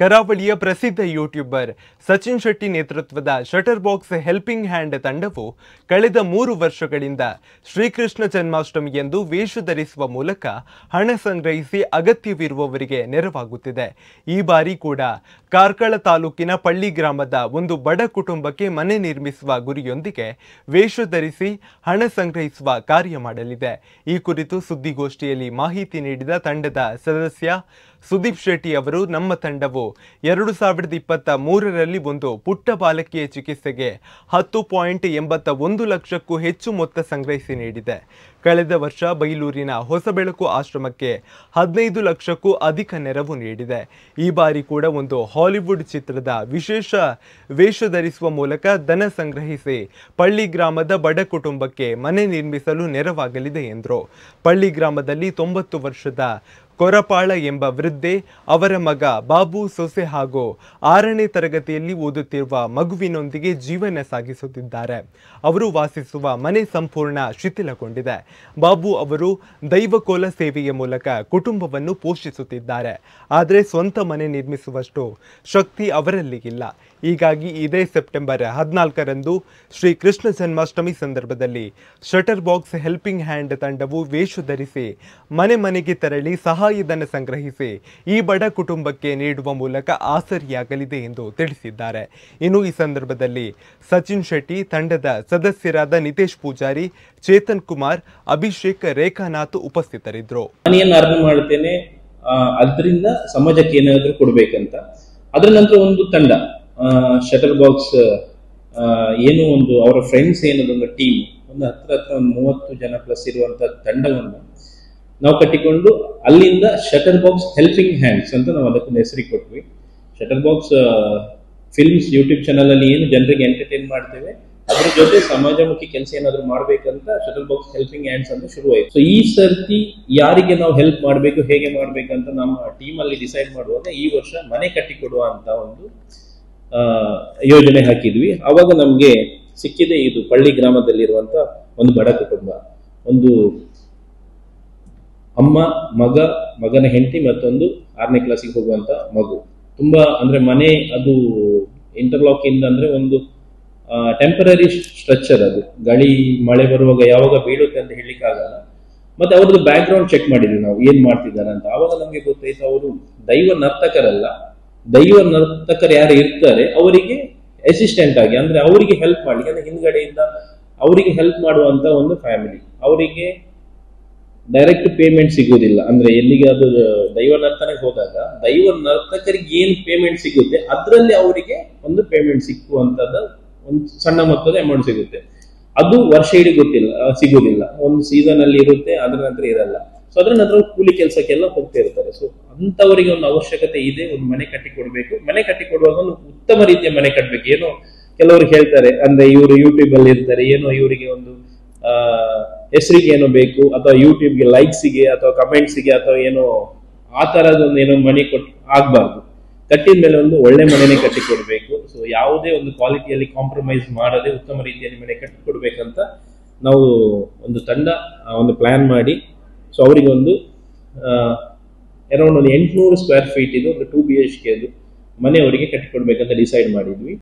ಕರಾವಳಿಯ ಪ್ರಸಿದ್ಧ ಯೂಟ್ಯೂಬರ್ ಸಚಿನ್ ಶೆಟ್ಟಿ ನೇತೃತ್ವದ ಶಟರ್ ಬಾಕ್ಸ್ ಹೆಲ್ಪಿಂಗ್ ಹ್ಯಾಂಡ್ ತಂಡವು ಕಳೆದ 3 ವರ್ಷಗಳಿಂದ ಶ್ರೀಕೃಷ್ಣ ಜನ್ಮಾಷ್ಟಮಿಯಂದು ವೇಷ ಧರಿಸುವ ಮೂಲಕ ಹಣ ಸಂಗ್ರಹಿಸಿ ಅಗತ್ಯವಿರುವವರಿಗೆ ನೆರವಾಗುತ್ತಿದೆ. ಈ ಬಾರಿ ಕೂಡ ಕಾರ್ಕಳ ತಾಲೂಕಿನ ಪಳ್ಳಿ ಗ್ರಾಮದ ಒಂದು ಬಡ ಕುಟುಂಬಕ್ಕೆ ಮನೆ ನಿರ್ಮಿಸುವ ಗುರಿಯೊಂದಿಗೆ ವೇಷ ಧರಿಸಿ ಹಣ ಸಂಗ್ರಹಿಸುವ ಕಾರ್ಯ ಮಾಡಲಿದೆ. ಈ ಕುರಿತು ಸುದ್ದಿಗೋಷ್ಠಿಯಲ್ಲಿ ಮಾಹಿತಿ ನೀಡಿದ ತಂಡದ ಸದಸ್ಯ ಸುದೀಪ್ ಶೆಟ್ಟಿ ಅವರು, ನಮ್ಮ ತಂಡವು 2023ರಲ್ಲಿ ಒಂದು ಪುಟ್ಟ ಬಾಲಕಿಯ ಚಿಕಿತ್ಸೆಗೆ 10.81 ಲಕ್ಷಕ್ಕೂ ಹೆಚ್ಚು ಮೊತ್ತ ಸಂಗ್ರಹಿಸಿ ನೀಡಿದೆ. ಕಳೆದ ವರ್ಷ ಬೈಲೂರಿನ ಹೊಸಬೆಳಕು ಆಶ್ರಮಕ್ಕೆ 15 ಲಕ್ಷಕ್ಕೂ ಅಧಿಕ ನೆರವು ನೀಡಿದೆ. ಈ ಬಾರಿ ಕೂಡ ಒಂದು ಹಾಲಿವುಡ್ ಚಿತ್ರದ ವಿಶೇಷ ವೇಷ ಧರಿಸುವ ಮೂಲಕ ಧನ ಸಂಗ್ರಹಿಸಿ ಪಳ್ಳಿ ಗ್ರಾಮದ ಬಡ ಕುಟುಂಬಕ್ಕೆ ಮನೆ ನಿರ್ಮಿಸಲು ನೆರವಾಗಲಿದೆ ಎಂದರು. ಪಳ್ಳಿ ಗ್ರಾಮದಲ್ಲಿ 90 ವರ್ಷದ ಕೊರಪಾಳ ಎಂಬ ವೃದ್ಧೆ, ಅವರ ಮಗ ಬಾಬು, ಸೊಸೆ ಹಾಗೂ 6ನೇ ತರಗತಿಯಲ್ಲಿ ಓದುತ್ತಿರುವ ಮಗುವಿನೊಂದಿಗೆ ಜೀವನ ಸಾಗಿಸುತ್ತಿದ್ದಾರೆ. ಅವರು ವಾಸಿಸುವ ಮನೆ ಸಂಪೂರ್ಣ ಶಿಥಿಲಗೊಂಡಿದೆ. ಬಾಬು ಅವರು ದೈವಕೋಲ ಸೇವೆಯ ಮೂಲಕ ಕುಟುಂಬವನ್ನು ಪೋಷಿಸುತ್ತಿದ್ದಾರೆ. ಆದರೆ ಸ್ವಂತ ಮನೆ ನಿರ್ಮಿಸುವಷ್ಟು ಶಕ್ತಿ ಅವರಲ್ಲಿ ಇಲ್ಲ. ಹೀಗಾಗಿ ಇದೇ ಸೆಪ್ಟೆಂಬರ್ 14ರಂದು ಶ್ರೀ ಕೃಷ್ಣ ಜನ್ಮಾಷ್ಟಮಿ ಸಂದರ್ಭದಲ್ಲಿ ಶಟರ್ ಬಾಕ್ಸ್ ಹೆಲ್ಪಿಂಗ್ ಹ್ಯಾಂಡ್ ತಂಡವು ವೇಷ ಧರಿಸಿ ಮನೆ ಮನೆಗೆ ತೆರಳಿ ಸಹಾಯಧನ ಸಂಗ್ರಹಿಸಿ ಈ ಬಡ ಕುಟುಂಬಕ್ಕೆ ನೀಡುವ ಮೂಲಕ ಆಸರಿಯಾಗಲಿದೆ ಎಂದು ತಿಳಿಸಿದ್ದಾರೆ. ಇನ್ನು ಈ ಸಂದರ್ಭದಲ್ಲಿ ಸಚಿನ್ ಶೆಟ್ಟಿ, ತಂಡದ ಸದಸ್ಯರಾದ ನಿತೇಶ್ ಪೂಜಾರಿ, ಚೇತನ್ ಕುಮಾರ್, ಅಭಿಷೇಕ್, ರೇಖಾನಾಥ್ ಉಪಸ್ಥಿತರಿದ್ದರು. ಮಾಡ್ತೇನೆ, ಅದರಿಂದ ಸಮಾಜಕ್ಕೆ ಏನಾದರೂ ಕೊಡ್ಬೇಕಂತ. ಅದರ ನಂತರ ಒಂದು ತಂಡ ಶಟರ್ ಬಾಕ್ಸ್ ಏನು ಒಂದು ಅವರ ಫ್ರೆಂಡ್ಸ್ ಏನದೊಂದು ಟೀಮ್, ಒಂದು ಹತ್ರ 30 ಜನ ಪ್ಲಸ್ ಇರುವಂತ ತಂಡವನ್ನು ನಾವು ಕಟ್ಟಿಕೊಂಡು ಅಲ್ಲಿಂದ ಶಟರ್ ಬಾಕ್ಸ್ ಹೆಲ್ಪಿಂಗ್ ಹ್ಯಾಂಡ್ಸ್ ಅಂತ ನಾವು ಅದಕ್ಕೊಂದು ಹೆಸರಿಗೆ ಕೊಟ್ವಿ. Shutter box films YouTube channel ಅಲ್ಲಿ ಏನು ಜನರಿಗೆ ಎಂಟರ್ಟೈನ್ ಮಾಡ್ತೇವೆ, ಅದ್ರ ಜೊತೆ ಸಮಾಜಮುಖಿ ಕೆಲಸ ಏನಾದ್ರು ಮಾಡ್ಬೇಕಂತ ಶಟರ್ ಬಾಕ್ಸ್ ಹೆಲ್ಪಿಂಗ್ ಹ್ಯಾಂಡ್ಸ್ ಅಂತ ಶುರುವಾಯಿತು. ಸೊ ಈ ಸರ್ತಿ ಯಾರಿಗೆ ನಾವು ಹೆಲ್ಪ್ ಮಾಡಬೇಕು, ಹೇಗೆ ಮಾಡ್ಬೇಕಂತ ನಮ್ಮ ಟೀಮ್ ಅಲ್ಲಿ ಡಿಸೈಡ್ ಮಾಡುವಾಗ ಈ ವರ್ಷ ಮನೆ ಕಟ್ಟಿಕೊಡುವ ಅಂತ ಒಂದು ಯೋಜನೆ ಹಾಕಿದ್ವಿ. ಅವಾಗ ನಮ್ಗೆ ಸಿಕ್ಕಿದೆ ಇದು ಪಳ್ಳಿ ಗ್ರಾಮದಲ್ಲಿರುವಂತ ಒಂದು ಬಡ ಕುಟುಂಬ, ಒಂದು ಅಮ್ಮ, ಮಗ, ಮಗನ ಹೆಂಡತಿ, ಮತ್ತೊಂದು 6ನೇ ಕ್ಲಾಸಿಗೆ ಹೋಗುವಂತ ಮಗು. ತುಂಬಾ ಅಂದ್ರೆ ಮನೆ ಅದು ಇಂಟರ್ಲಾಕ್ ಇಂದ ಅಂದ್ರೆ ಒಂದು ಟೆಂಪರರಿ ಸ್ಟ್ರಕ್ಚರ್, ಅದು ಗಾಳಿ ಮಳೆ ಬರುವಾಗ ಯಾವಾಗ ಬೀಳುತ್ತೆ ಅಂತ ಹೇಳಿಕ್ಕೆ ಆಗಲ್ಲ. ಮತ್ತೆ ಅವ್ರದ್ದು ಬ್ಯಾಕ್ ಗ್ರೌಂಡ್ ಚೆಕ್ ಮಾಡಿದ್ವಿ ನಾವು, ಏನ್ ಮಾಡ್ತಿದ್ದಾರೆ ಅಂತ. ಆವಾಗ ನಮ್ಗೆ ಗೊತ್ತಾಯ್ತು ಅವರು ದೈವ ನರ್ತಕರಲ್ಲ, ದೈವ ನರ್ತಕರು ಯಾರು ಇರ್ತಾರೆ ಅವರಿಗೆ ಅಸಿಸ್ಟೆಂಟ್ ಆಗಿ, ಅಂದ್ರೆ ಅವರಿಗೆ ಹೆಲ್ಪ್ ಮಾಡ್ಲಿಕ್ಕೆ, ಅಂದ್ರೆ ಹಿಂದ್ಗಡೆಯಿಂದ ಅವರಿಗೆ ಹೆಲ್ಪ್ ಮಾಡುವಂತ ಒಂದು ಫ್ಯಾಮಿಲಿ. ಅವರಿಗೆ ಡೈರೆಕ್ಟ್ ಪೇಮೆಂಟ್ ಸಿಗುವುದಿಲ್ಲ. ಅಂದ್ರೆ ಎಲ್ಲಿಗೆ ಅದು ದೈವ ನರ್ತನೆಗೆ ಹೋದಾಗ ದೈವ ನರ್ತಕರಿಗೆ ಏನ್ ಪೇಮೆಂಟ್ ಸಿಗುತ್ತೆ ಅದರಲ್ಲಿ ಅವರಿಗೆ ಒಂದು ಪೇಮೆಂಟ್ ಸಿಕ್ಕುವಂತದ ಒಂದು ಸಣ್ಣ ಮೊತ್ತದ ಅಮೌಂಟ್ ಸಿಗುತ್ತೆ. ಅದು ವರ್ಷ ಇಡೀ ಸಿಗುವುದಿಲ್ಲ, ಒಂದು ಸೀಸನ್ ಅಲ್ಲಿ ಇರುತ್ತೆ, ಅದರ ನಂತರ ಇರಲ್ಲ. ಸೊ ಅದ್ರ ನಂತರ ಕೂಲಿ ಕೆಲಸಕ್ಕೆಲ್ಲ ಹೋಗ್ತಾ ಇರ್ತಾರೆ. ಸೊ ಅಂತವರಿಗೆ ಒಂದು ಅವಶ್ಯಕತೆ ಇದೆ, ಒಂದು ಮನೆ ಕಟ್ಟಿಕೊಡ್ಬೇಕು. ಮನೆ ಕಟ್ಟಿಕೊಡುವಾಗ ಒಂದು ಉತ್ತಮ ರೀತಿಯ ಮನೆ ಕಟ್ಟಬೇಕು. ಏನೋ ಕೆಲವರು ಹೇಳ್ತಾರೆ, ಅಂದ್ರೆ ಇವರು ಯೂಟ್ಯೂಬ್ ಅಲ್ಲಿ ಇರ್ತಾರೆ, ಏನೋ ಇವರಿಗೆ ಒಂದು ಹೆಸರಿಗೆ ಏನೋ ಬೇಕು, ಅಥವಾ ಯೂಟ್ಯೂಬ್ಗೆ ಲೈಕ್ಸ್ಗೆ ಅಥವಾ ಕಮೆಂಟ್ಸ್ಗೆ ಅಥವಾ ಏನೋ ಆ ತರದೊಂದು ಏನೋ ಮನೆ ಆಗ್ಬಾರ್ದು. ಕಟ್ಟಿದ ಮೇಲೆ ಒಂದು ಒಳ್ಳೆ ಮನೆನೇ ಕಟ್ಟಿಕೊಡ್ಬೇಕು. ಸೊ ಯಾವುದೇ ಒಂದು ಕ್ವಾಲಿಟಿಯಲ್ಲಿ ಕಾಂಪ್ರಮೈಸ್ ಮಾಡದೆ ಉತ್ತಮ ರೀತಿಯಲ್ಲಿ ಮನೆ ಕಟ್ಟಿಕೊಡ್ಬೇಕಂತ ನಾವು ಒಂದು ತಂಡ ಒಂದು ಪ್ಲಾನ್ ಮಾಡಿ, ಸೊ ಅವರಿಗೆ ಒಂದು ಅರೌಂಡ್ ಒಂದು 800 ಸ್ಕ್ವೇರ್ ಫೀಟ್ ಇದು ಒಂದು 2 BHK ಮನೆ ಅವರಿಗೆ ಕಟ್ಟಿಕೊಡ್ಬೇಕಂತ ಡಿಸೈಡ್ ಮಾಡಿದ್ವಿ.